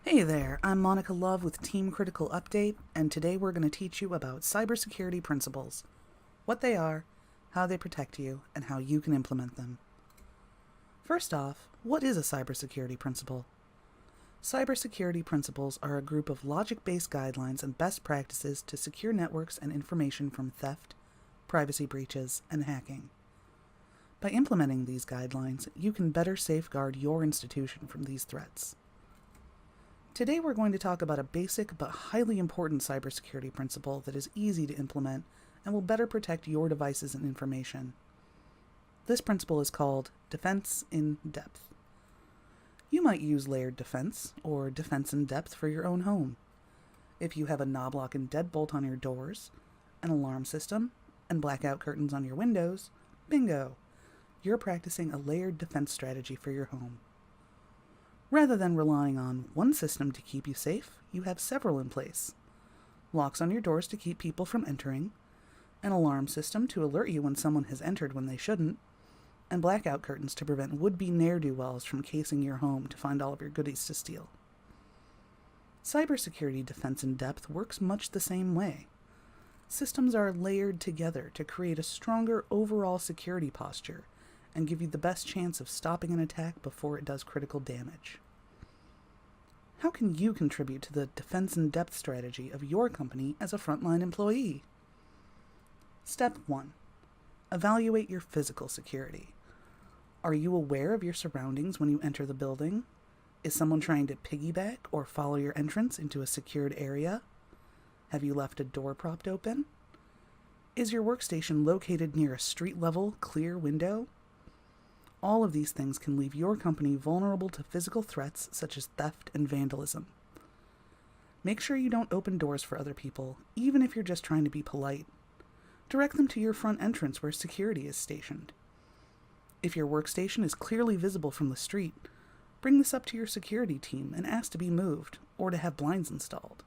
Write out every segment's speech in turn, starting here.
Hey there, I'm Monica Love with Team Critical Update, and today we're going to teach you about cybersecurity principles, what they are, how they protect you, and how you can implement them. First off, what is a cybersecurity principle? Cybersecurity principles are a group of logic-based guidelines and best practices to secure networks and information from theft, privacy breaches, and hacking. By implementing these guidelines, you can better safeguard your institution from these threats. Today we're going to talk about a basic but highly important cybersecurity principle that is easy to implement and will better protect your devices and information. This principle is called defense in depth. You might use layered defense or defense in depth for your own home. If you have a knob lock and deadbolt on your doors, an alarm system, and blackout curtains on your windows, bingo! You're practicing a layered defense strategy for your home. Rather than relying on one system to keep you safe, you have several in place. Locks on your doors to keep people from entering, an alarm system to alert you when someone has entered when they shouldn't, and blackout curtains to prevent would-be ne'er-do-wells from casing your home to find all of your goodies to steal. Cybersecurity defense in depth works much the same way. Systems are layered together to create a stronger overall security posture and give you the best chance of stopping an attack before it does critical damage. How can you contribute to the defense in depth strategy of your company as a frontline employee? Step 1. Evaluate your physical security. Are you aware of your surroundings when you enter the building? Is someone trying to piggyback or follow your entrance into a secured area? Have you left a door propped open? Is your workstation located near a street-level, clear window? All of these things can leave your company vulnerable to physical threats such as theft and vandalism. Make sure you don't open doors for other people, even if you're just trying to be polite. Direct them to your front entrance where security is stationed. If your workstation is clearly visible from the street, bring this up to your security team and ask to be moved or to have blinds installed.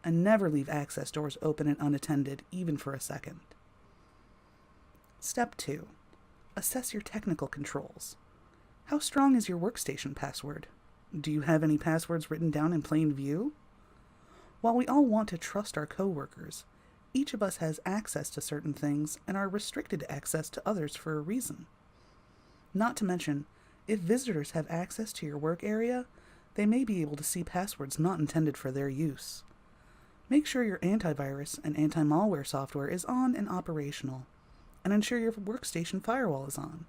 And never leave access doors open and unattended, even for a second. Step 2. Assess your technical controls. How strong is your workstation password? Do you have any passwords written down in plain view? While we all want to trust our coworkers, each of us has access to certain things and are restricted access to others for a reason. Not to mention, if visitors have access to your work area, they may be able to see passwords not intended for their use. Make sure your antivirus and anti-malware software is on and operational, and ensure your workstation firewall is on.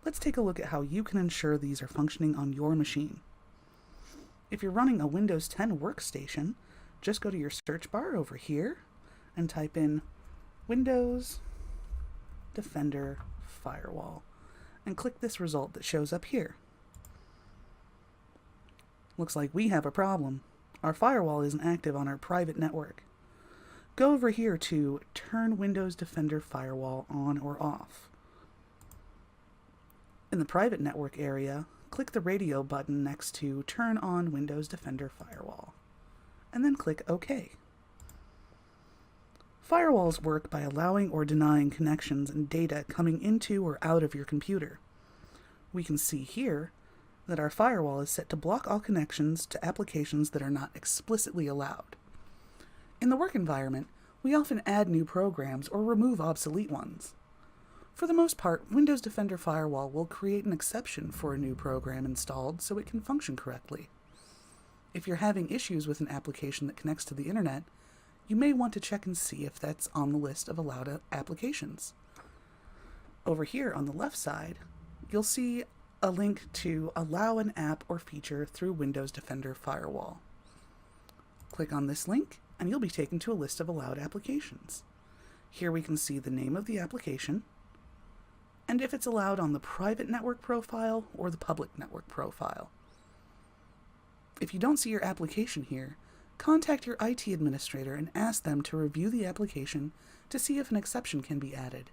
Let's take a look at how you can ensure these are functioning on your machine. If you're running a Windows 10 workstation, just go to your search bar over here and type in Windows Defender Firewall and click this result that shows up here. Looks like we have a problem. Our firewall isn't active on our private network. Go over here to Turn Windows Defender Firewall on or off. In the private network area, click the radio button next to Turn on Windows Defender Firewall, and then click OK. Firewalls work by allowing or denying connections and data coming into or out of your computer. We can see here that our firewall is set to block all connections to applications that are not explicitly allowed. In the work environment, we often add new programs or remove obsolete ones. For the most part, Windows Defender Firewall will create an exception for a new program installed so it can function correctly. If you're having issues with an application that connects to the internet, you may want to check and see if that's on the list of allowed applications. Over here on the left side, you'll see a link to allow an app or feature through Windows Defender Firewall. Click on this link, and you'll be taken to a list of allowed applications. Here we can see the name of the application, and if it's allowed on the private network profile or the public network profile. If you don't see your application here, contact your IT administrator and ask them to review the application to see if an exception can be added.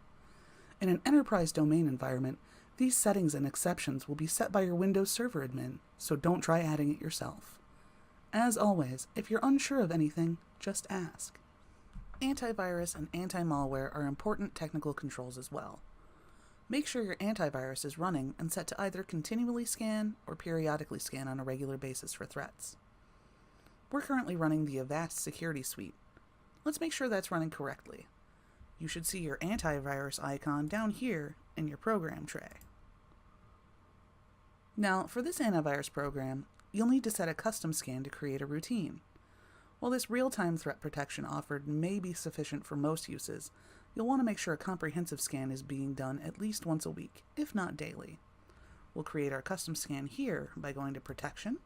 In an enterprise domain environment, these settings and exceptions will be set by your Windows Server admin, so don't try adding it yourself. As always, if you're unsure of anything, just ask. Antivirus and anti-malware are important technical controls as well. Make sure your antivirus is running and set to either continually scan or periodically scan on a regular basis for threats. We're currently running the Avast Security Suite. Let's make sure that's running correctly. You should see your antivirus icon down here in your program tray. Now, for this antivirus program, you'll need to set a custom scan to create a routine. While this real-time threat protection offered may be sufficient for most uses, you'll want to make sure a comprehensive scan is being done at least once a week, if not daily. We'll create our custom scan here by going to Protection,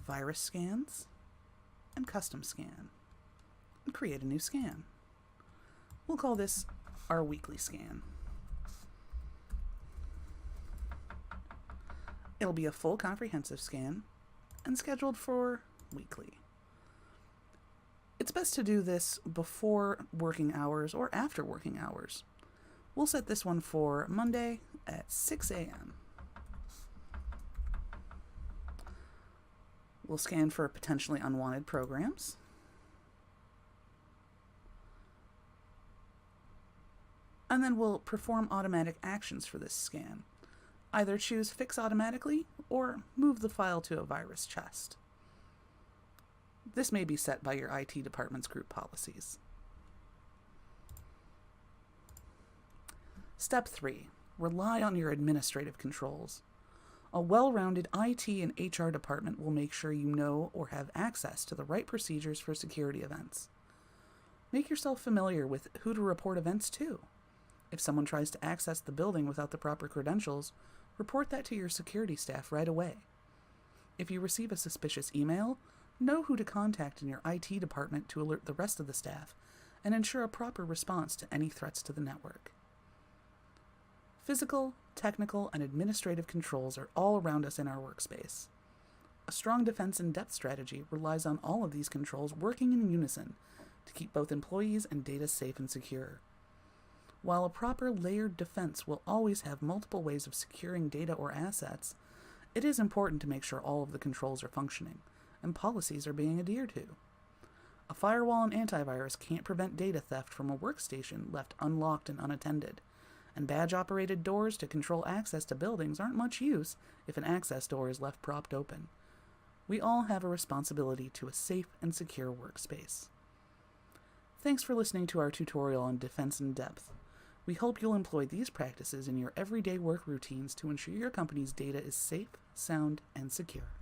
Virus Scans, and Custom Scan, and create a new scan. We'll call this our weekly scan. It'll be a full comprehensive scan and scheduled for weekly. It's best to do this before working hours or after working hours. We'll set this one for Monday at 6 a.m. We'll scan for potentially unwanted programs. And then we'll perform automatic actions for this scan. Either choose Fix Automatically or move the file to a virus chest. This may be set by your IT department's group policies. Step 3. Rely on your administrative controls. A well-rounded IT and HR department will make sure you know or have access to the right procedures for security events. Make yourself familiar with who to report events to. If someone tries to access the building without the proper credentials, report that to your security staff right away. If you receive a suspicious email, know who to contact in your IT department to alert the rest of the staff and ensure a proper response to any threats to the network. Physical, technical, and administrative controls are all around us in our workspace. A strong defense in depth strategy relies on all of these controls working in unison to keep both employees and data safe and secure. While a proper layered defense will always have multiple ways of securing data or assets, it is important to make sure all of the controls are functioning and policies are being adhered to. A firewall and antivirus can't prevent data theft from a workstation left unlocked and unattended, and badge-operated doors to control access to buildings aren't much use if an access door is left propped open. We all have a responsibility to a safe and secure workspace. Thanks for listening to our tutorial on Defense in Depth. We hope you'll employ these practices in your everyday work routines to ensure your company's data is safe, sound, and secure.